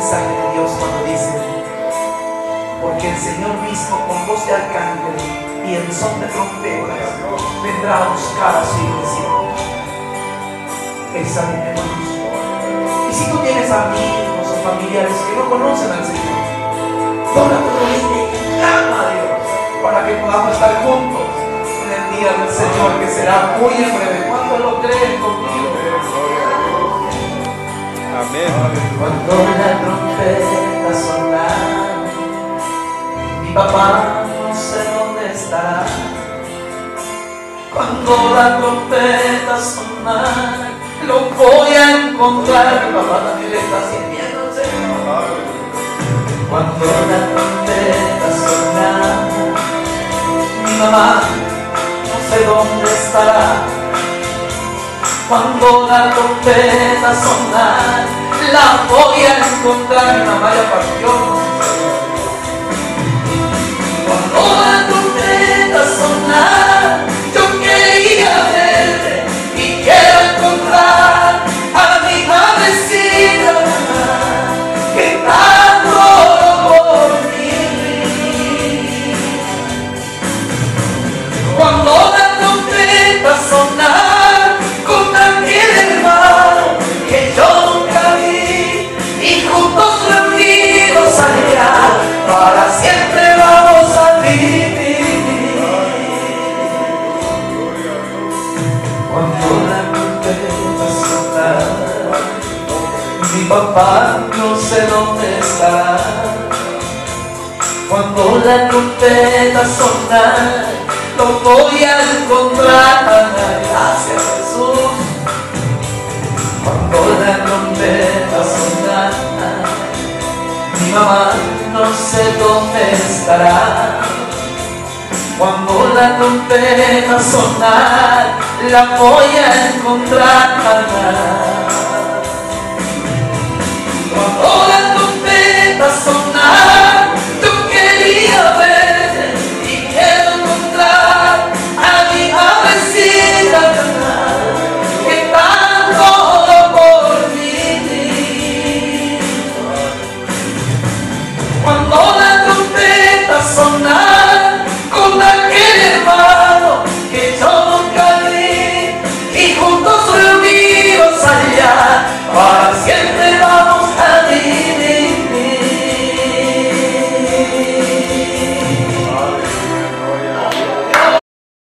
mensaje de Dios cuando dice: porque el Señor mismo con voz de arcángel y en son de trompetas vendrá a buscar a su iglesia. Examinémonos. Y si tú tienes amigos o familiares que no conocen al Señor, dobla tu rodilla y clama a Dios para que podamos estar juntos en el día del Señor, que será muy en breve. ¿Cuántos lo creen conmigo? Amén. Cuando la trompeta sonará, mi papá no sé dónde estará. Cuando la trompeta sonará, lo voy a encontrar. Mi papá también le está sintiendo, Señor. Cuando la trompeta sonará, mi mamá no sé dónde estará. Cuando la trompeta sonará, la voy a encontrar. Mi mamá ya partió. Cuando la trompeta sonará, yo quería verte y quiero encontrar a mi madrecita que tanto oró por mí. Cuando la trompeta sonará, con aquel hermano que yo nunca vi, y juntos reunidos allá, para siempre vamos a vivir. Cuando la trompeta sonará, mi papá no sé dónde estará. Cuando la trompeta sonará, lo voy a encontrar. Gracias, Jesús. Cuando la trompeta sonará, mi mamá no sé dónde estará. Cuando la trompeta sonará, la voy a encontrar.